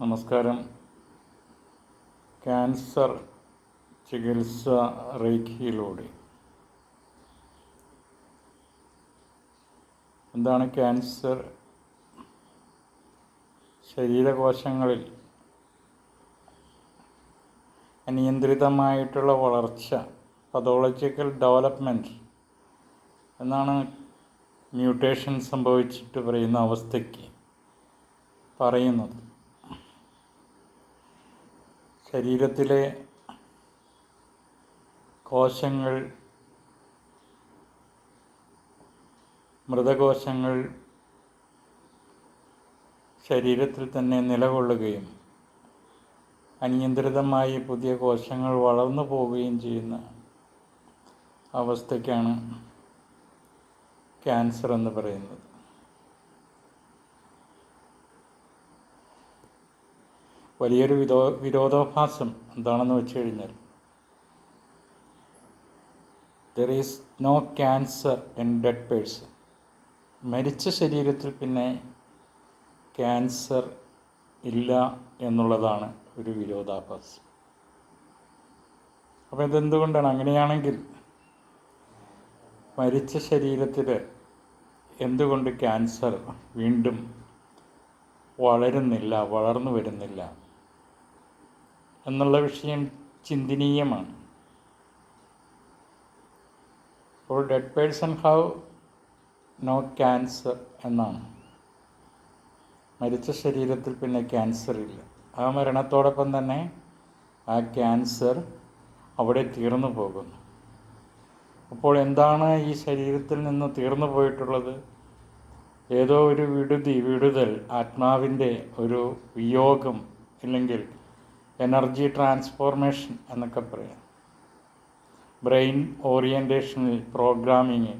നമസ്കാരം. ക്യാൻസർ ചികിത്സ റേഖയിലൂടെ. എന്താണ് ക്യാൻസർ? ശരീരകോശങ്ങളിൽ അനിയന്ത്രിതമായിട്ടുള്ള വളർച്ച, പതോളജിക്കൽ ഡെവലപ്മെൻറ്റ് എന്നാണ് മ്യൂട്ടേഷൻ സംഭവിച്ചിട്ട് പറയുന്ന അവസ്ഥയ്ക്ക് പറയുന്നത്. ശരീരത്തിലെ കോശങ്ങൾ, മൃതകോശങ്ങൾ ശരീരത്തിൽ തന്നെ നിലകൊള്ളുകയും അനിയന്ത്രിതമായി പുതിയ കോശങ്ങൾ വളർന്നു പോവുകയും ചെയ്യുന്ന അവസ്ഥയ്ക്കാണ് ക്യാൻസർ എന്ന് പറയുന്നത്. വലിയൊരു വിരോധാഭാസം എന്താണെന്ന് വെച്ച് കഴിഞ്ഞാൽ, there is no cancer in dead person. മരിച്ച ശരീരത്തിൽ പിന്നെ ക്യാൻസർ ഇല്ല എന്നുള്ളതാണ് ഒരു വിരോധാഭാസം. അപ്പോൾ ഇതെന്തുകൊണ്ടാണ്? അങ്ങനെയാണെങ്കിൽ മരിച്ച ശരീരത്തിൽ എന്തുകൊണ്ട് ക്യാൻസർ വീണ്ടും വളർന്നു വരുന്നില്ല എന്നുള്ള വിഷയം ചിന്തനീയമാണ്. അപ്പോൾ dead person have no cancer എന്നാണ്. മരിച്ച ശരീരത്തിൽ പിന്നെ ക്യാൻസർ ഇല്ല. ആ മരണത്തോടൊപ്പം തന്നെ ആ ക്യാൻസർ അവിടെ തീർന്നു പോകുന്നു. അപ്പോൾ ഈ ശരീരത്തിൽ നിന്ന് തീർന്നു പോയിട്ടുള്ളത്? ഏതോ ഒരു വിടുതൽ, ആത്മാവിൻ്റെ ഒരു വിയോഗം, ഇല്ലെങ്കിൽ എനർജി ട്രാൻസ്ഫോർമേഷൻ എന്നൊക്കെ പറയാം. ബ്രെയിൻ ഓറിയൻറ്റേഷനിൽ പ്രോഗ്രാമിങ്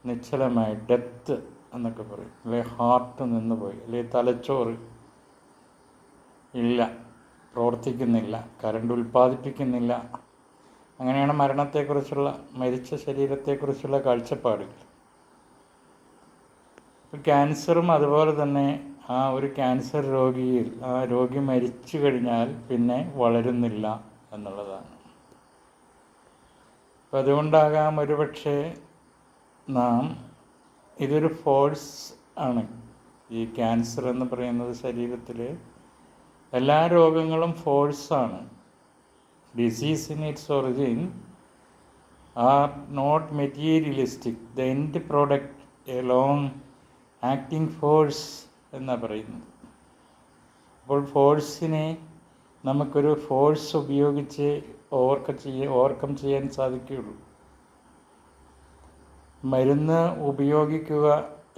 നിശ്ചലമായി ഡെത്ത് എന്നൊക്കെ പറയും. അല്ലെങ്കിൽ ഹാർട്ട് നിന്നുപോയി, അല്ലെങ്കിൽ തലച്ചോറ് ഇല്ല, പ്രവർത്തിക്കുന്നില്ല, കറണ്ട് ഉൽപ്പാദിപ്പിക്കുന്നില്ല. അങ്ങനെയാണ് മരിച്ച ശരീരത്തെക്കുറിച്ചുള്ള കാഴ്ചപ്പാടുകൾ. ക്യാൻസറും അതുപോലെ തന്നെ ആ ഒരു ക്യാൻസർ രോഗിയിൽ ആ രോഗി മരിച്ചു കഴിഞ്ഞാൽ പിന്നെ വളരുന്നില്ല എന്നുള്ളതാണ്. അപ്പം അതുകൊണ്ടാകാം ഒരുപക്ഷെ ഇതൊരു ഫോഴ്സ് ആണ്. ഈ ക്യാൻസർ എന്ന് പറയുന്നത് ശരീരത്തിൽ എല്ലാ രോഗങ്ങളും ഫോഴ്സാണ്. Disease in its origin are not materialistic. The end product a long acting force എന്നാണ് പറയുന്നത്. അപ്പോൾ ഫോഴ്സിനെ നമുക്കൊരു ഫോഴ്സ് ഉപയോഗിച്ച് ഓവർകം ചെയ്യാൻ സാധിക്കുകയുള്ളൂ. മരുന്ന് ഉപയോഗിക്കുക,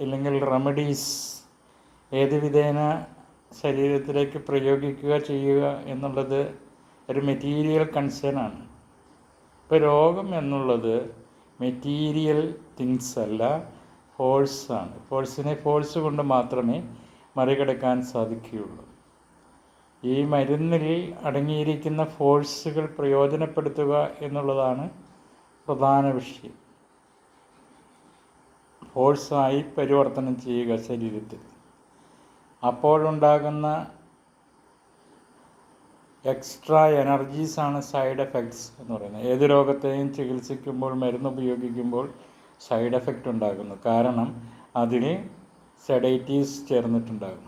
ഇല്ലെങ്കിൽ റെമഡീസ് ഏത് വിധേന ശരീരത്തിലേക്ക് പ്രയോഗിക്കുക ചെയ്യുക എന്നുള്ളത് ഒരു മെറ്റീരിയൽ കൺസേൺ ആണ്. ഇപ്പോൾ രോഗം എന്നുള്ളത് മെറ്റീരിയൽ തിങ്സ് അല്ല, ഫോഴ്സാണ്. ഫോഴ്സിനെ ഫോഴ്സ് കൊണ്ട് മാത്രമേ മറികടക്കാൻ സാധിക്കുകയുള്ളൂ. ഈ മരുന്നിൽ അടങ്ങിയിരിക്കുന്ന ഫോഴ്സുകൾ പ്രയോജനപ്പെടുത്തുക എന്നുള്ളതാണ് പ്രധാന വിഷയം. ഫോഴ്സായി പരിവർത്തനം ചെയ്യുക ശരീരത്തിൽ. അപ്പോഴുണ്ടാകുന്ന എക്സ്ട്രാ എനർജീസാണ് സൈഡ് എഫക്ട്സ് എന്ന് പറയുന്നത്. ഏത് രോഗത്തെയും ചികിത്സിക്കുമ്പോൾ, മരുന്ന് ഉപയോഗിക്കുമ്പോൾ സൈഡ് എഫക്റ്റ് ഉണ്ടാകുന്നു. കാരണം അതിൽ സെഡേറ്റീവ്സ് ചേർന്നിട്ടുണ്ടാകും.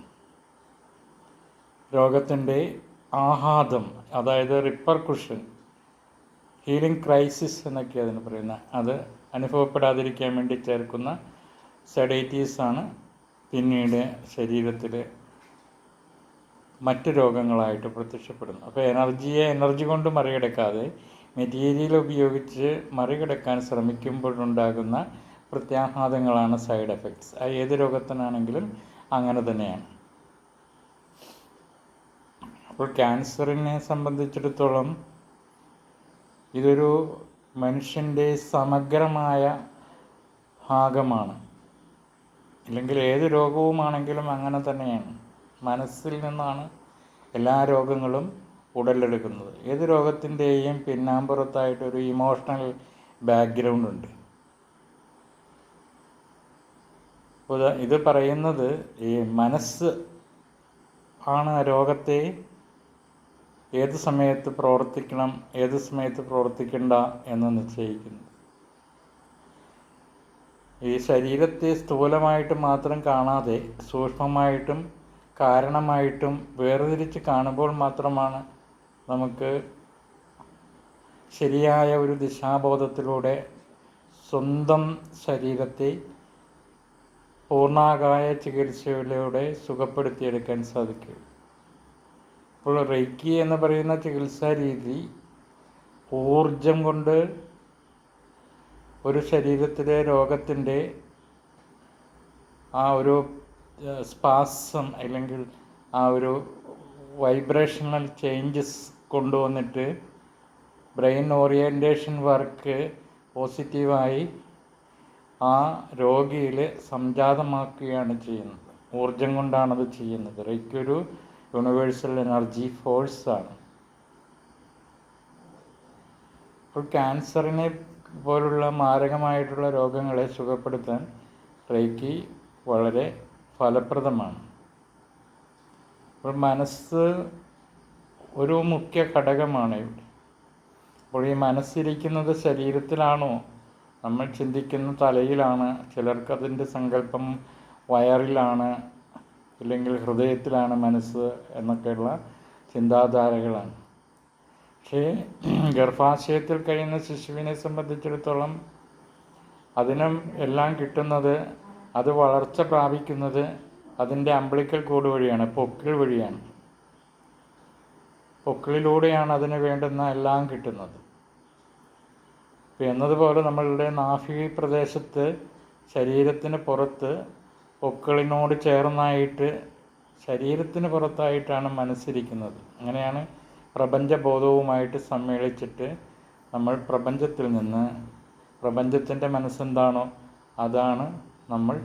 രോഗത്തിൻ്റെ ആഘാതം, അതായത് റിപ്പർക്കുഷൻ, ഹീലിംഗ് ക്രൈസിസ് എന്നൊക്കെ അതിന് പറയുന്നത്, അത് അനുഭവപ്പെടാതിരിക്കാൻ വേണ്ടി ചേർക്കുന്ന സെഡേറ്റീവ്സാണ് പിന്നീട് ശരീരത്തിൽ മറ്റ് രോഗങ്ങളായിട്ട് പ്രത്യക്ഷപ്പെടുന്നു. അപ്പോൾ എനർജി കൊണ്ട് മറികടക്കാതെ മെറ്റീരിയൽ ഉപയോഗിച്ച് മറികടക്കാൻ ശ്രമിക്കുമ്പോഴുണ്ടാകുന്ന പ്രത്യാഘാതങ്ങളാണ് സൈഡ് എഫക്ട്സ്. ഏത് രോഗത്തിനാണെങ്കിലും അങ്ങനെ തന്നെയാണ്. അപ്പോൾ ക്യാൻസറിനെ സംബന്ധിച്ചിടത്തോളം ഇതൊരു മനുഷ്യൻ്റെ സമഗ്രമായ ഭാഗമാണ്. ഇല്ലെങ്കിൽ ഏത് രോഗവുമാണെങ്കിലും അങ്ങനെ തന്നെയാണ്. മനസ്സിൽ നിന്നാണ് എല്ലാ രോഗങ്ങളും ഉടലെടുക്കുന്നത്. ഏത് രോഗത്തിൻ്റെയും പിന്നാമ്പുറത്തായിട്ടൊരു ഇമോഷണൽ ബാക്ക്ഗ്രൗണ്ട് ഉണ്ട്. ഇത് പറയുന്നത് ഈ മനസ്സ് ആണ് രോഗത്തെ ഏത് സമയത്ത് പ്രവർത്തിക്കണം, ഏത് സമയത്ത് പ്രവർത്തിക്കണ്ട എന്ന് നിശ്ചയിക്കുന്നത്. ഈ ശരീരത്തെ സ്ഥൂലമായിട്ട് മാത്രം കാണാതെ സൂക്ഷ്മമായിട്ടും കാരണമായിട്ടും വേർതിരിച്ച് കാണുമ്പോൾ മാത്രമാണ് നമുക്ക് ശരിയായ ഒരു ദിശാബോധത്തിലൂടെ സ്വന്തം ശരീരത്തെ പൂർണ്ണാകായ ചികിത്സയിലൂടെ സുഖപ്പെടുത്തിയെടുക്കാൻ സാധിക്കും. അപ്പോൾ റെയ്ക്കി എന്ന് പറയുന്ന ചികിത്സാ രീതി ഊർജം കൊണ്ട് ഒരു ശരീരത്തിലെ രോഗത്തിൻ്റെ ആ ഒരു സ്പാസം അല്ലെങ്കിൽ ആ ഒരു വൈബ്രേഷണൽ ചേഞ്ചസ് കൊണ്ടുവന്നിട്ട് ബ്രെയിൻ ഓറിയൻറ്റേഷൻ വർക്ക് പോസിറ്റീവായി ആ രോഗിയിൽ സംജാതമാക്കുകയാണ് ചെയ്യുന്നത്. ഊർജം കൊണ്ടാണത് ചെയ്യുന്നത്. റെയ്ക്കി ഒരു യൂണിവേഴ്സൽ എനർജി ഫോഴ്സാണ്. അപ്പോൾ ക്യാൻസറിനെ പോലുള്ള മാരകമായിട്ടുള്ള രോഗങ്ങളെ സുഖപ്പെടുത്താൻ റെയ്ക്കി വളരെ ഫലപ്രദമാണ്. അപ്പോൾ മനസ്സ് ഒരു മുഖ്യ ഘടകമാണ് ഇവിടെ. അപ്പോൾ ഈ മനസ്സിരിക്കുന്നത് ശരീരത്തിലാണോ, നമ്മൾ ചിന്തിക്കുന്ന തലയിലാണ്, ചിലർക്കതിൻ്റെ സങ്കല്പം വയറിലാണ്, ഇല്ലെങ്കിൽ ഹൃദയത്തിലാണ് മനസ്സ് എന്നൊക്കെയുള്ള ചിന്താധാരകളാണ്. പക്ഷേ ഗർഭാശയത്തിൽ കഴിയുന്ന ശിശുവിനെ സംബന്ധിച്ചിടത്തോളം അതിനും എല്ലാം കിട്ടുന്നത്, അത് വളർച്ച പ്രാപിക്കുന്നത് അതിൻ്റെ അംബ്ലിക്കൽ കോഡ് വഴിയാണ്, പൊക്കിൾ വഴിയാണ്. പൊക്കിളിലൂടെയാണ് അതിന് വേണ്ടുന്ന എല്ലാം കിട്ടുന്നത്. എന്നതുപോലെ നമ്മളുടെ നാഭി പ്രദേശത്ത് ശരീരത്തിന് പുറത്ത് പൊക്കിളിനോട് ചേർന്നായിട്ട് ശരീരത്തിന് പുറത്തായിട്ടാണ് മനസ്സിരിക്കുന്നത്. അങ്ങനെയാണ് പ്രപഞ്ചബോധവുമായിട്ട് സമ്മേളിച്ചിട്ട് നമ്മൾ പ്രപഞ്ചത്തിൽ നിന്ന് പ്രപഞ്ചത്തിൻ്റെ മനസ്സെന്താണോ അതാണ് നമ്മൾ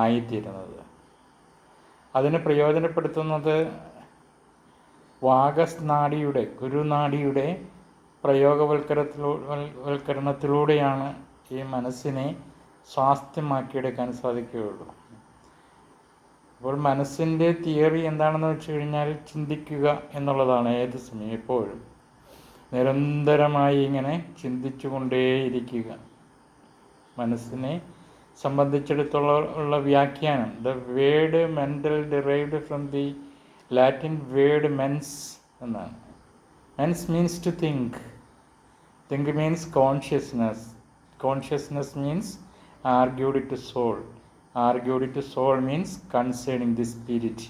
ആയിത്തീരുന്നത്. അതിന് പ്രയോജനപ്പെടുത്തുന്നത് വാഗസ്നാഡിയുടെ ഗുരുനാഡിയുടെ പ്രയോഗവൽക്കരണത്തിലൂടെയാണ് ഈ മനസ്സിനെ സ്വാസ്ഥ്യമാക്കിയെടുക്കാൻ സാധിക്കുകയുള്ളൂ. അപ്പോൾ മനസ്സിൻ്റെ തിയറി എന്താണെന്ന് വെച്ച് കഴിഞ്ഞാൽ ചിന്തിക്കുക എന്നുള്ളതാണ്. ഏത് സമയം എപ്പോഴും നിരന്തരമായി ഇങ്ങനെ ചിന്തിച്ചു കൊണ്ടേയിരിക്കുക. മനസ്സിനെ സംബന്ധിച്ചിടത്തോളം ഉള്ള വ്യാഖ്യാനം, the word mental derived from the Latin word mens എന്നാണ്. Mens means to think. Think means consciousness. Consciousness means argued to soul. Argued to soul means concerning the spirit.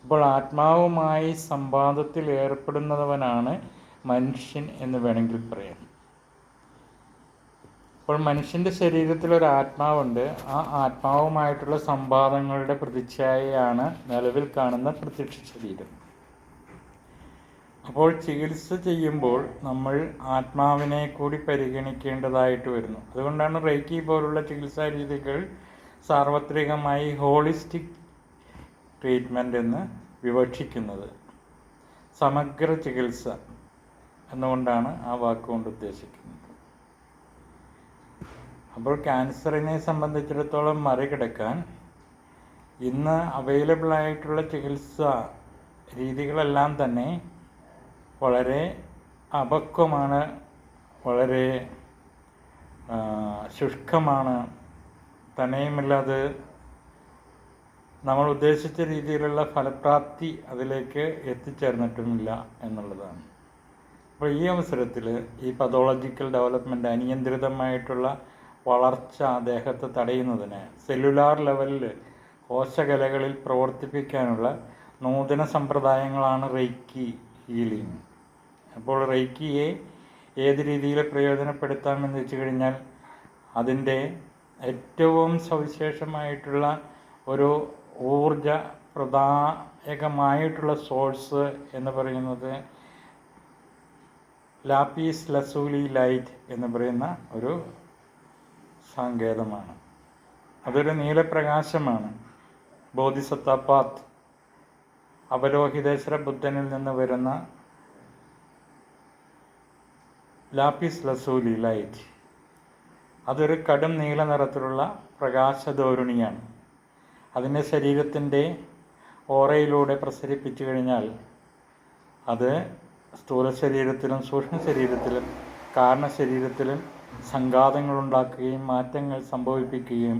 അപ്പോൾ ആത്മാവുമായി സംവാദത്തിൽ ഏർപ്പെടുന്നവനാണ് മനുഷ്യൻ എന്ന് വേണമെങ്കിൽ പറയാം. അപ്പോൾ മനുഷ്യൻ്റെ ശരീരത്തിൽ ഒരു ആത്മാവുണ്ട്. ആ ആത്മാവുമായിട്ടുള്ള സംവാദങ്ങളുടെ പ്രതിച്ഛായയാണ് നിലവിൽ കാണുന്ന പ്രത്യക്ഷ ശരീരം. അപ്പോൾ ചികിത്സ ചെയ്യുമ്പോൾ നമ്മൾ ആത്മാവിനെ കൂടി പരിഗണിക്കേണ്ടതായിട്ട് വരുന്നു. അതുകൊണ്ടാണ് റെയ്ക്കി പോലുള്ള ചികിത്സാ രീതികൾ സാർവത്രികമായി ഹോളിസ്റ്റിക് ട്രീറ്റ്മെൻ്റ് എന്ന് വിവക്ഷിക്കുന്നത്. സമഗ്ര ചികിത്സ എന്നുകൊണ്ടാണ് ആ വാക്കുകൊണ്ട് ഉദ്ദേശിക്കുന്നത്. അപ്പോൾ ക്യാൻസറിനെ സംബന്ധിച്ചിടത്തോളം മറികടക്കാൻ ഇന്ന് അവൈലബിൾ ആയിട്ടുള്ള ചികിത്സാ രീതികളെല്ലാം തന്നെ വളരെ അപക്വമാണ്, വളരെ ശുഷ്കമാണ്. തന്നെയുമല്ലാതെ നമ്മൾ ഉദ്ദേശിച്ച രീതിയിലുള്ള ഫലപ്രാപ്തി അതിലേക്ക് എത്തിച്ചേർന്നിട്ടുമില്ല എന്നുള്ളതാണ്. അപ്പോൾ ഈ അവസരത്തിൽ ഈ പതോളജിക്കൽ ഡെവലപ്മെൻറ്റ്, അനിയന്ത്രിതമായിട്ടുള്ള വളർച്ച ദേഹത്തെ തടയുന്നതിന് സെല്ലുലാർ ലെവലിൽ കോശകലകളിൽ പ്രവർത്തിപ്പിക്കാനുള്ള നൂതന സമ്പ്രദായങ്ങളാണ് റെയ്ക്കി ഹീലിംഗ്. അപ്പോൾ റെയ്ക്കിയെ ഏത് രീതിയിൽ പ്രയോജനപ്പെടുത്താമെന്ന് വെച്ച് കഴിഞ്ഞാൽ അതിൻ്റെ ഏറ്റവും സവിശേഷമായിട്ടുള്ള ഒരു ഊർജപ്രദായകമായിട്ടുള്ള സോഴ്സ് എന്ന് പറയുന്നത് ലാപ്പീസ് ലസൂലി ലൈറ്റ് എന്ന് പറയുന്ന ഒരു സങ്കേതമാണ്. അതൊരു നീലപ്രകാശമാണ്. ബോധിസത്താപാത്ത് അവലോഹിതേശ്വര ബുദ്ധനിൽ നിന്ന് വരുന്ന ലാപ്പീസ് ലസൂലി ലൈറ്റ്. അതൊരു കടും നീല നിറത്തിലുള്ള പ്രകാശധോരണിയാണ്. അതിൻ്റെ ശരീരത്തിൻ്റെ ഓറയിലൂടെ പ്രസരിപ്പിച്ചു കഴിഞ്ഞാൽ അത് സ്ഥൂല ശരീരത്തിലും സൂക്ഷ്മ ശരീരത്തിലും കാരണ ശരീരത്തിലും സംഘാതങ്ങളുണ്ടാക്കുകയും മാറ്റങ്ങൾ സംഭവിപ്പിക്കുകയും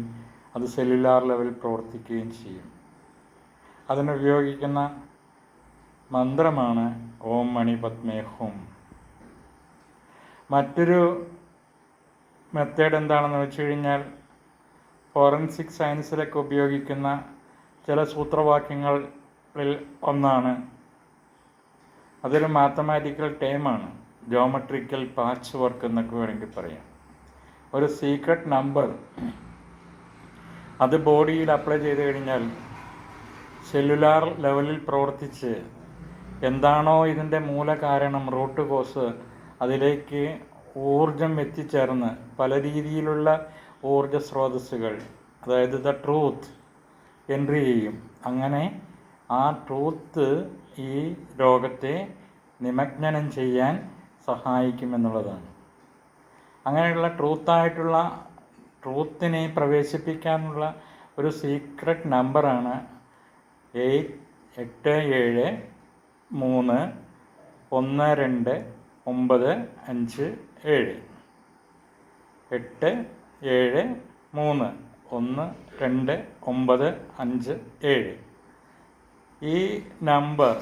അത് സെല്ലുലാർ ലെവലിൽ പ്രവർത്തിക്കുകയും ചെയ്യും. അതിനുപയോഗിക്കുന്ന മന്ത്രമാണ് ഓം മണി പത്മേ ഹും. മറ്റൊരു മെത്തേഡ് എന്താണെന്ന് വെച്ച് കഴിഞ്ഞാൽ ഫോറൻസിക് സയൻസിലൊക്കെ ഉപയോഗിക്കുന്ന ചില സൂത്രവാക്യങ്ങളിൽ ഒന്നാണ്. അതൊരു മാത്തമാറ്റിക്കൽ ടേമാണ്, ജോമെട്രിക്കൽ പാച്ച് വർക്ക് എന്നൊക്കെ വേണമെങ്കിൽ പറയാം. ഒരു സീക്രട്ട് നമ്പർ അത് ബോഡിയിൽ അപ്ലൈ ചെയ്ത് കഴിഞ്ഞാൽ സെല്ലുലാർ ലെവലിൽ പ്രവർത്തിച്ച് എന്താണോ ഇതിൻ്റെ മൂലകാരണം, റൂട്ട് കോസ്, അതിലേക്ക് ഊർജം എത്തിച്ചേർന്ന് പല രീതിയിലുള്ള ഊർജ സ്രോതസ്സുകൾ, അതായത് ദ ട്രൂത്ത് എൻട്രി ചെയ്യും. അങ്ങനെ ആ ട്രൂത്ത് ഈ രോഗത്തെ നിമഗ്നം ചെയ്യാൻ സഹായിക്കുമെന്നുള്ളതാണ്. അങ്ങനെയുള്ള ട്രൂത്തിനെ പ്രവേശിപ്പിക്കാനുള്ള ഒരു സീക്രട്ട് നമ്പറാണ് 87312957. 87312957. ഈ നമ്പർ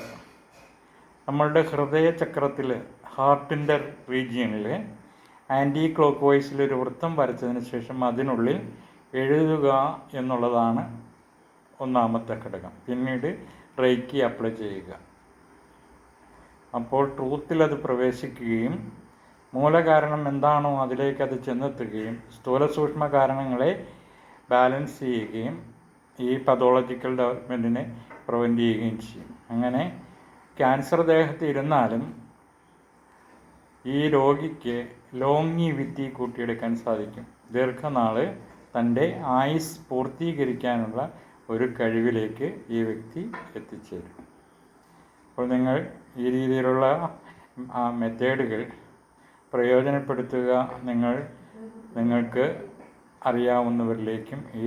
നമ്മളുടെ ഹൃദയചക്രത്തിൽ, ഹാർട്ടിൻ്റെ റീജിയനിൽ ആൻറ്റി ക്ലോക്ക് വൈസിലൊരു വൃത്തം വരച്ചതിന് ശേഷം അതിനുള്ളിൽ എഴുതുക എന്നുള്ളതാണ് ഒന്നാമത്തെ ഘടകം. പിന്നീട് റേക്കി അപ്ലൈ ചെയ്യുക. അപ്പോൾ ട്രൂത്തിൽ അത് പ്രവേശിക്കുകയും മൂലകാരണം എന്താണോ അതിലേക്ക് അത് ചെന്നെത്തുകയും സ്ഥൂല സൂക്ഷ്മ കാരണങ്ങളെ ബാലൻസ് ചെയ്യുകയും ഈ പതോളജിക്കൽ ഡെവലപ്മെൻറ്റിനെ പ്രിവെൻറ്റ് ചെയ്യുകയും ചെയ്യും. അങ്ങനെ ക്യാൻസർ ദേഹത്ത് ഇരുന്നാലും ഈ രോഗിക്ക് ലോങ്ങിവിറ്റി കൂട്ടിയെടുക്കാൻ സാധിക്കും. ദീർഘനാൾ തൻ്റെ ആയുസ് പൂർത്തീകരിക്കാനുള്ള ഒരു കഴിവിലേക്ക് ഈ വ്യക്തി എത്തിച്ചേരും. അപ്പോൾ നിങ്ങൾ ഈ രീതിയിലുള്ള മെത്തേഡുകൾ പ്രയോജനപ്പെടുത്തുക. നിങ്ങൾക്ക് അറിയാവുന്നവരിലേക്കും ഈ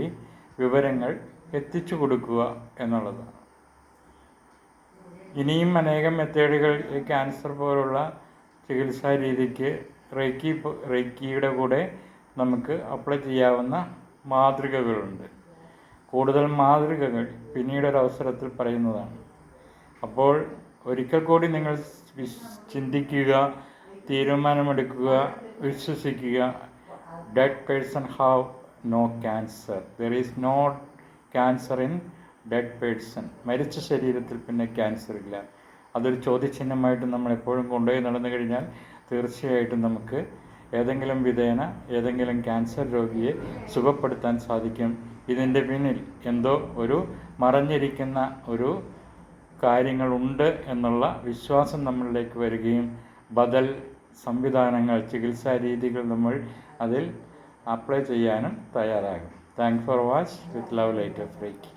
വിവരങ്ങൾ എത്തിച്ചു കൊടുക്കുക എന്നുള്ളതാണ്. ഇനിയും അനേകം മെത്തേഡുകൾ ഈ ക്യാൻസർ പോലുള്ള ചികിത്സാ രീതിക്ക് റേക്കിയുടെ കൂടെ നമുക്ക് അപ്ലൈ ചെയ്യാവുന്ന മാതൃകകളുണ്ട്. കൂടുതൽ മാതൃകകൾ പിന്നീടൊരവസരത്തിൽ പറയുന്നതാണ്. അപ്പോൾ ഒരിക്കൽ കൂടി നിങ്ങൾ ചിന്തിക്കുക, തീരുമാനമെടുക്കുക, വിശ്വസിക്കുക. Dead person have no cancer. There is no cancer in dead person. മരിച്ച ശരീരത്തിൽ പിന്നെ ക്യാൻസർ ഇല്ല. അതൊരു ചോദ്യചിഹ്നമായിട്ട് നമ്മൾ എപ്പോഴും കൊണ്ടുപോയി നടന്നു കഴിഞ്ഞാൽ തീർച്ചയായിട്ടും നമുക്ക് ഏതെങ്കിലും വിധേന ഏതെങ്കിലും ക്യാൻസർ രോഗിയെ സുഖപ്പെടുത്താൻ സാധിക്കും. ഇതിൻ്റെ പിന്നിൽ എന്തോ ഒരു മറഞ്ഞിരിക്കുന്ന ഒരു കാര്യങ്ങളുണ്ട് എന്നുള്ള വിശ്വാസം നമ്മളിലേക്ക് വരികയും ബദൽ സംവിധാനങ്ങൾ, ചികിത്സാ രീതികൾ നമ്മൾ അതിൽ അപ്ലൈ ചെയ്യാനും തയ്യാറാകും. Thanks for watch. With love, light of reiki.